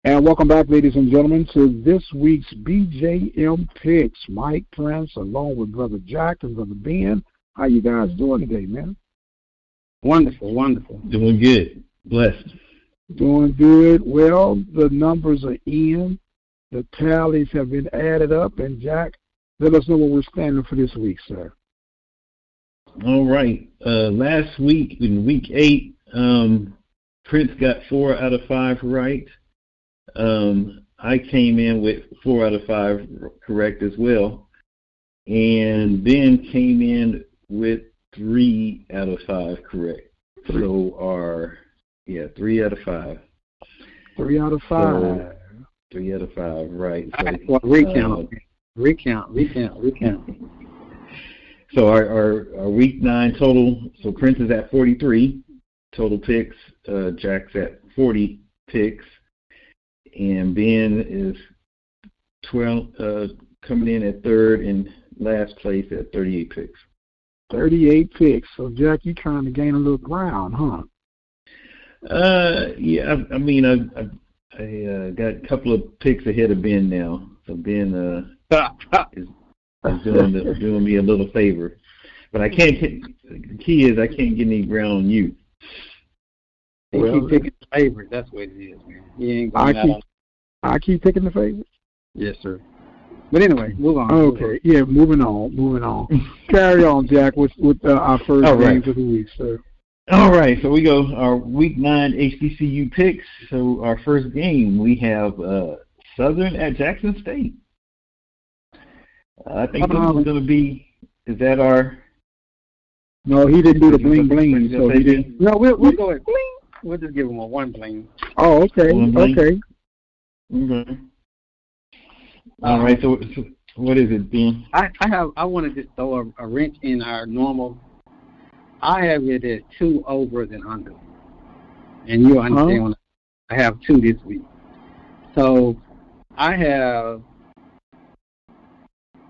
And welcome back, ladies and gentlemen, to this week's BJM Picks. Mike Prince, along with Brother Jack and Brother Ben. How you guys doing today, man? Wonderful, wonderful. Doing good. Blessed. Doing good. Well, the numbers are in. The tallies have been added up. And, Jack, let us know where we're standing for this week, sir. All right. Last week, in week 8, Prince got 4 out of 5 right. I came in with 4 out of 5 correct as well. And Ben came in with 3 out of 5 correct. So 3 out of 5. 3 out of 5. So, 3 out of 5, right. So, recount. So our week 9 total, so Prince is at 43 total picks, Jack's at 40 picks, and Ben is 12, coming in at 3rd and last place at 38 picks. 38 picks. So, Jack, you're trying to gain a little ground, huh? Yeah, I mean, I got a couple of picks ahead of Ben now, so Ben is doing me a little favor. But I can't get, the key is I can't get any ground on you. Well, keep picking the favorite. That's what it is, man. You ain't going I keep picking the favorite? Yes, sir. But anyway, move on. Okay, moving on. Carry on, Jack, with our first games of the week, sir. All right, so we go our week 9 HBCU picks. So our first game, we have Southern at Jackson State. I think this is going to be, is that our... No, he didn't do the bling, so he didn't. No, we'll go ahead. Bling. We'll just give him a 1 bling. Oh, okay, okay. Okay. All right, so what is it, Ben? I want to just throw a wrench in our normal. I have it at 2 overs and under. And you understand I have 2 this week. So I have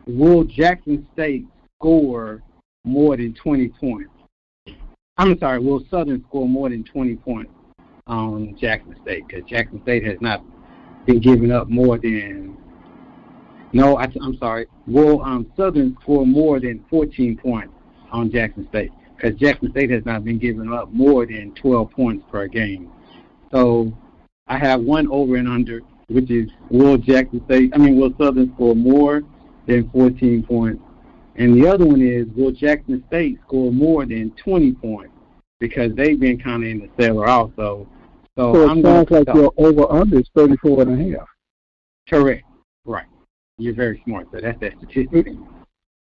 will Jackson State score more than 20 points? I'm sorry, will Southern score more than 20 points on Jackson State? Because Jackson State has not been giving up more than... No, I'm sorry. Will Southern score more than 14 points on Jackson State? Because Jackson State has not been giving up more than 12 points per game. So I have 1 over and under, which is will Southern score more than 14 points? And the other one is, will Jackson State score more than 20 points? Because they've been kind of in the cellar also. So it sounds like your over-under is 34.5. Correct. Right. You're very smart. So that's that statistic.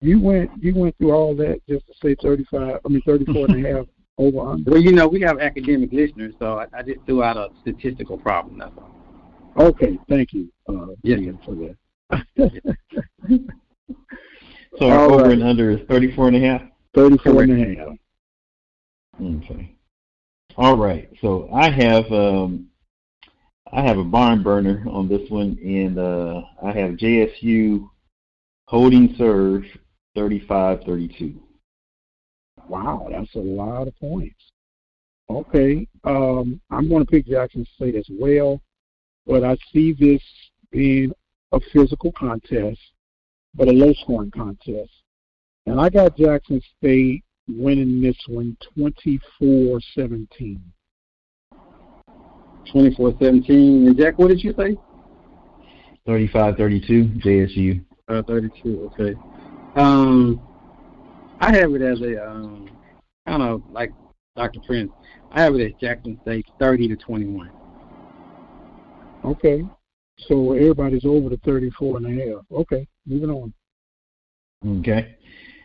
You went through all that just to say 34.5 over-under. Well, we have academic listeners, so I just threw out a statistical problem, that's all. Okay. Thank you, Ian, for that. So our over and under is 34.5? 34.5. Okay. All right. So I have a barn burner on this one, and I have JSU holding serve 35-32. Wow, that's a lot of points. Okay. I'm going to pick Jackson State as well, but I see this being a physical contest, but a low-scoring contest. And I got Jackson State winning this one 24-17. 24-17. And, Jack, what did you say? 35-32, JSU. 32, okay. I have it as a, kind of like Dr. Prince, I have it as Jackson State 30-21. Okay. So everybody's over the 34.5. Okay, moving on. Okay.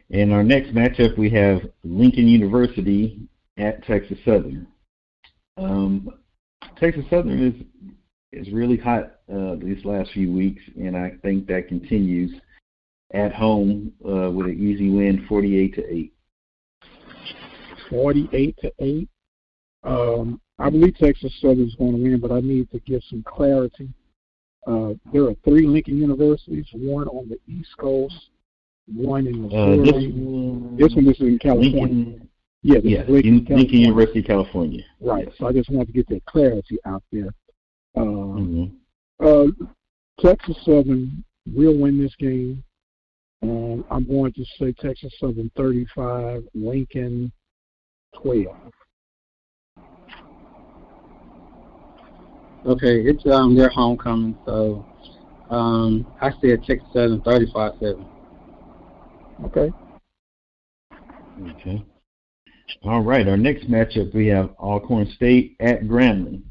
In our next matchup, we have Lincoln University at Texas Southern. Texas Southern is really hot these last few weeks, and I think that continues at home with an easy win, 48-8. 48-8. I believe Texas Southern is going to win, but I need to give some clarity. There are 3 Lincoln Universities, one on the East Coast, one in Missouri. This one is in California. Lincoln University, California. Right. So I just wanted to get that clarity out there. Uh, Texas Southern will win this game. I'm going to say Texas Southern 35, Lincoln 12. Okay, it's their homecoming, so I said Texas Southern 35-7. Okay. Okay. All right. Our next matchup, we have Alcorn State at Grambling.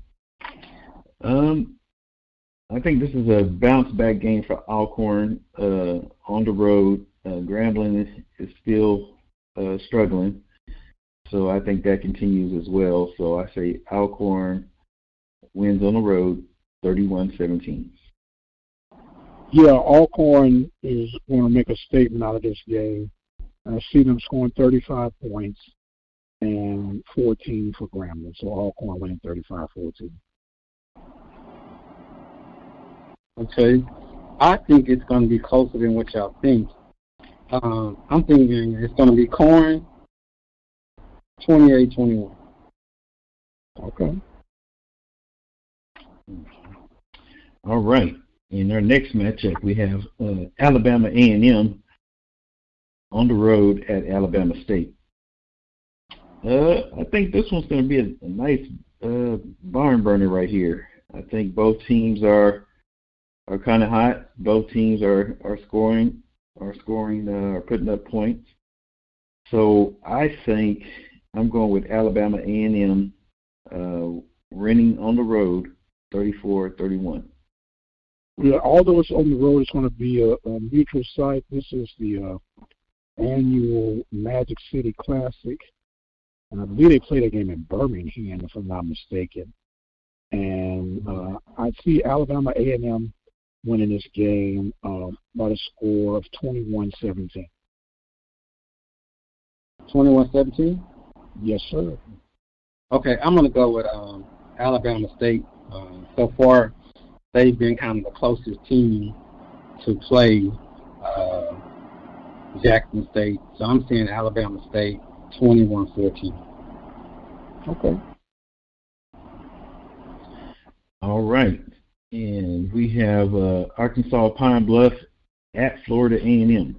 I think this is a bounce-back game for Alcorn on the road. Grambling is still struggling, so I think that continues as well. So I say Alcorn wins on the road, 31-17. Yeah, Alcorn is going to make a statement out of this game. I see them scoring 35 points and 14 for Grambling. So Alcorn winning 35-14. Okay, I think it's going to be closer than what y'all think. I'm thinking it's going to be Corn 28-21. Okay. All right. In our next matchup, we have Alabama A&M on the road at Alabama State. I think this one's going to be a nice barn burner right here. I think both teams are kind of hot. Both teams are putting up points. So I think I'm going with Alabama A&M winning on the road, 34-31. Yeah, although it's on the road, it's going to be a neutral site. This is the annual Magic City Classic. And I believe they play that game in Birmingham, if I'm not mistaken. And I see Alabama A&M winning this game by a score of 21-17. 21-17? Yes, sir. Okay, I'm going to go with Alabama State. So far, they've been kind of the closest team to play Jackson State. So I'm saying Alabama State 21-14. Okay. All right. And we have Arkansas Pine Bluff at Florida A&M.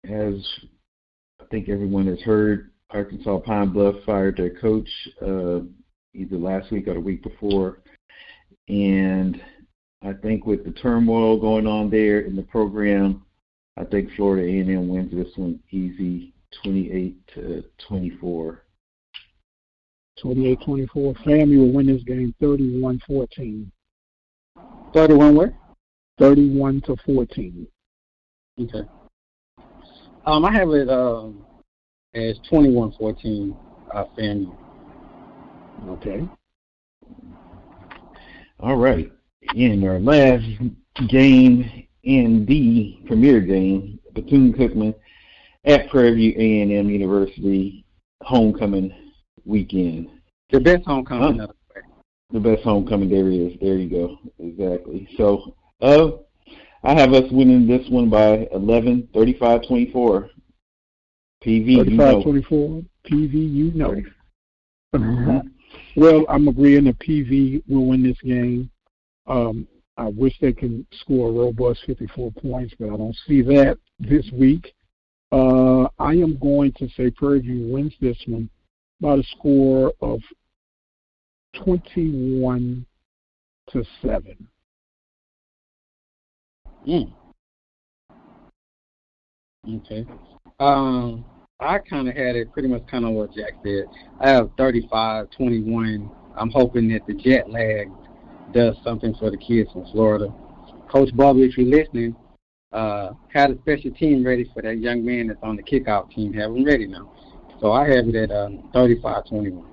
As I think everyone has heard, Arkansas Pine Bluff fired their coach either last week or the week before. And I think with the turmoil going on there in the program, I think Florida A&M wins this one easy, 28-24. 28-24. FAMU will win this game 31-14. 31 where? 31-14. Okay. I have it as 21-14 FAMU. Okay. All right. In our last game in the premier game, Bethune-Cookman at Prairie View A&M University homecoming weekend. The best homecoming. The best homecoming there is. There you go. Exactly. So, I have us winning this one by 11, 35-24. PV, 35-24. PV, you know. Well, I'm agreeing that PV will win this game. I wish they can score a robust 54 points, but I don't see that this week. I am going to say Prairie View wins this one by the score of 21-7. Okay. I kind of had it pretty much kind of what Jack said. I have 35-21. I'm hoping that the jet lag does something for the kids from Florida. Coach Bubba, if you're listening, had a special team ready for that young man that's on the kickoff team. Have him ready now. So I have it at 35-21.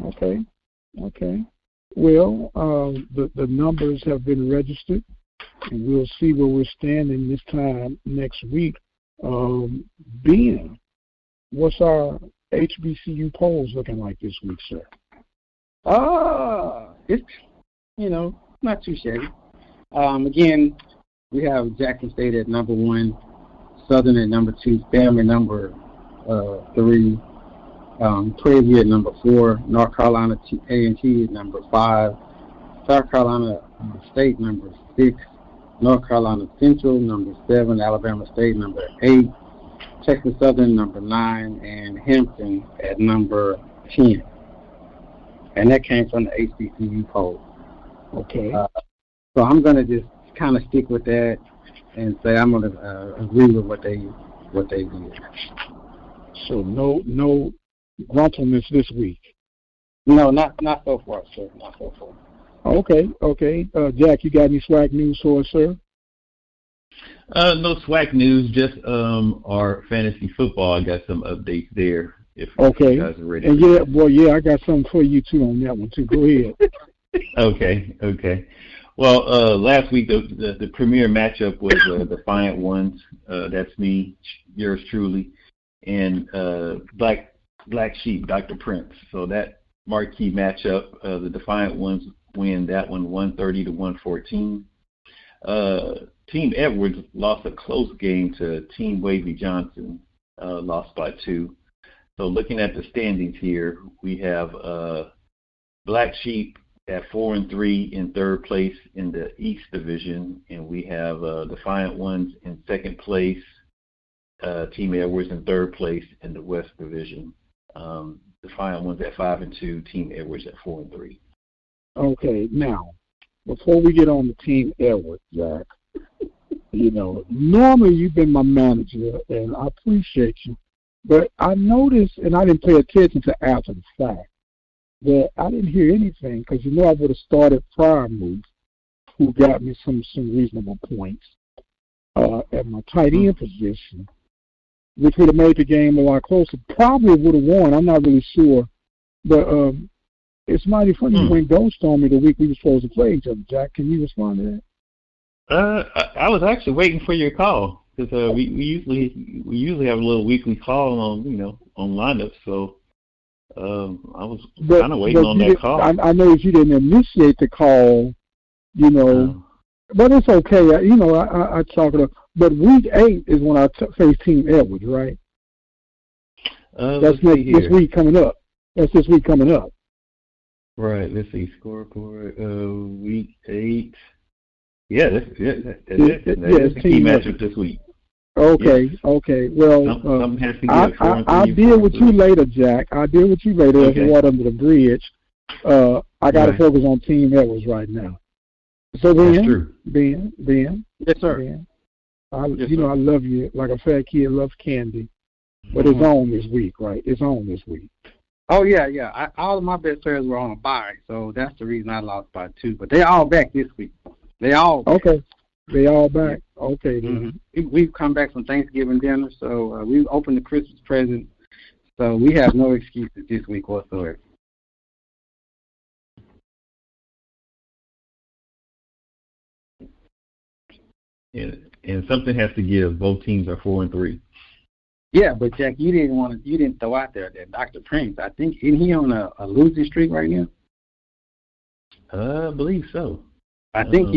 Okay. Well, the numbers have been registered, and we'll see where we're standing this time next week. Ben, what's our HBCU polls looking like this week, sir? It's, not too shabby. Again, we have Jackson State at number 1, Southern at number 2, FAMU at number 3, Prairie at number 4, North Carolina A&T at number 5, South Carolina State number 6, North Carolina Central number 7, Alabama State number 8, Texas Southern number 9, and Hampton at number 10. And that came from the HBCU poll. Okay. So I'm going to just kind of stick with that and say I'm going to agree with what they did. So no gruntleness this week. No, not so far, sir. Not so far. Okay. Jack, you got any swag news for us, sir? No swag news, just our fantasy football. I got some updates there. If Okay. you guys are ready. And I got something for you too on that one too. Go ahead. Okay. Well, last week the premier matchup was Defiant Ones. That's me, yours truly, and Black Sheep, Dr. Prince. So that marquee matchup, the Defiant Ones win that one 130 to 114. Team Edwards lost a close game to Team Wavy Johnson, lost by 2. So looking at the standings here, we have Black Sheep at 4-3 in third place in the East Division, and we have Defiant Ones in second place, Team Edwards in third place in the West Division. Defiant Ones at 5-2, Team Edwards at 4-3. Okay, now before we get on to Team Edwards, Jack, normally you've been my manager, and I appreciate you, but I noticed, and I didn't pay attention to after the fact, that I didn't hear anything because I would have started Frymouth, who got me some reasonable points at my tight end position, which would have made the game a lot closer. Probably would have won. I'm not really sure, but it's mighty funny you went ghost on me the week we were supposed to play each other. Jack, can you respond to that? I was actually waiting for your call because we usually have a little weekly call on on lineups. So I was kind of waiting on that call. I know you didn't initiate the call, but it's okay. I talk it up. But week 8 is when I face Team Edwards, right? That's this week coming up. That's this week coming up. Right. Let's see. Scoreboard. Week 8. Yeah, that's it. That's the key matchup this week. Okay, yes. Okay. Well, I'll deal with you later, Jack. I'll deal with you later. Okay. There's water under the bridge. I got to focus on Team Edwards right now. So that's true. Ben. Yes, sir. Ben, I love you like a fat kid loves candy. But it's on this week, right? It's on this week. Oh, yeah. All of my best players were on a bye, so that's the reason I lost by 2. But they're all back this week. They all back. Okay. They all back. Okay. We've come back from Thanksgiving dinner, so we opened the Christmas present. So we have no excuses this week whatsoever. And something has to give. Both teams are 4-3. Yeah, but Jack, you didn't throw out there that Dr. Prince. I think isn't he on a losing streak right now? I believe so. I think I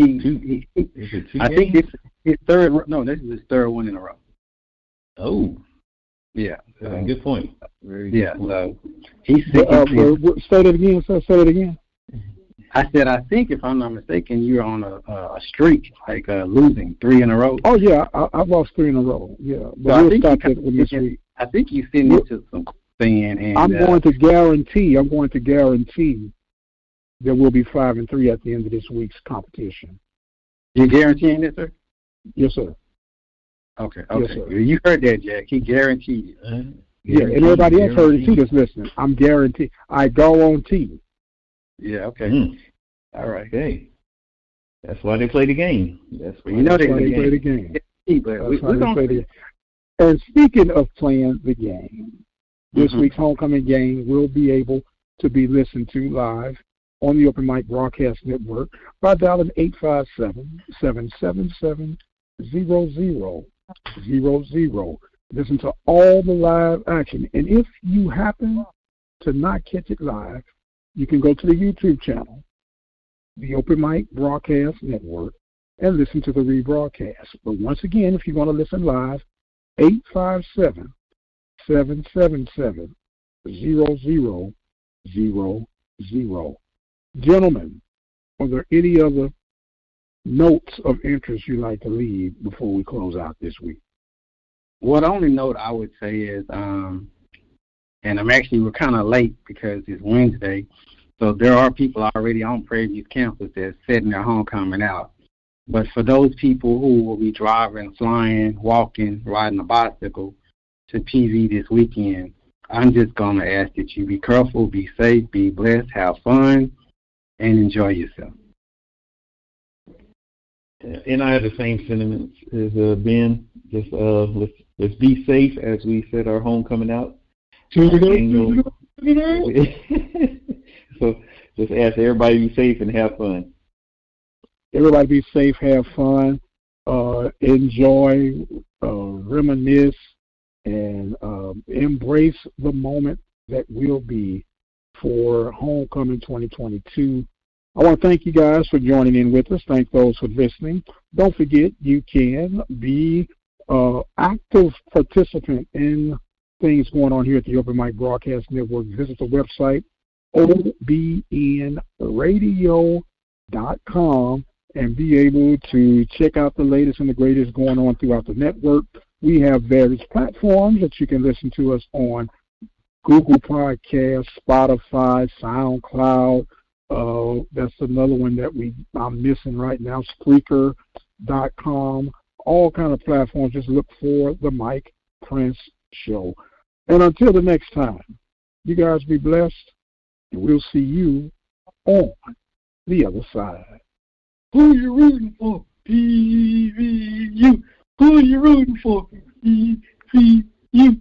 think this is his third. No, this is his third one in a row. Oh, yeah. Good point. Very good point. So he's say that again. Say that again. I said, I think if I'm not mistaken, you're on a streak, like losing 3 in a row. Oh yeah, I've lost 3 in a row. Yeah, but so we'll stop that with this week. I think you're sitting into something, and I'm going to guarantee that we'll be 5-3 at the end of this week's competition. You guaranteeing it, sir? Yes, sir. Okay. Yes, sir. You heard that, Jack. He guaranteed it. Yeah, and everybody else heard it too that's listening. I'm guaranteed. I go on T. Yeah, okay. All right. Okay. That's why they play the game. That's why they play the game. And speaking of playing the game, this week's homecoming game will be able to be listened to live on the Open Mic Broadcast Network by dialing 857-777-0000. Listen to all the live action. And if you happen to not catch it live, you can go to the YouTube channel, the Open Mic Broadcast Network, and listen to the rebroadcast. But once again, if you're going to listen live, 857-777-0000. Gentlemen, are there any other notes of interest you'd like to leave before we close out this week? Well, the only note I would say is, and we're kind of late because it's Wednesday, so there are people already on Prairie View campus that's setting their homecoming out. But for those people who will be driving, flying, walking, riding a bicycle to PV this weekend, I'm just going to ask that you be careful, be safe, be blessed, have fun, and enjoy yourself. And I have the same sentiments as Ben. Just let's be safe as we set our homecoming out. So just ask everybody to be safe and have fun. Everybody be safe, have fun, enjoy, reminisce, and embrace the moment that will be for Homecoming 2022. I want to thank you guys for joining in with us. Thank those for listening. Don't forget, you can be active participant in things going on here at the Open Mic Broadcast Network. Visit the website, obnradio.com, and be able to check out the latest and the greatest going on throughout the network. We have various platforms that you can listen to us on: Google Podcasts, Spotify, SoundCloud. That's another one that I'm missing right now, Spreaker.com. All kind of platforms. Just look for the Mike Prince Show. And until the next time, you guys be blessed, and we'll see you on the other side. Who you rooting for? PVU. Who you rooting for? PVU.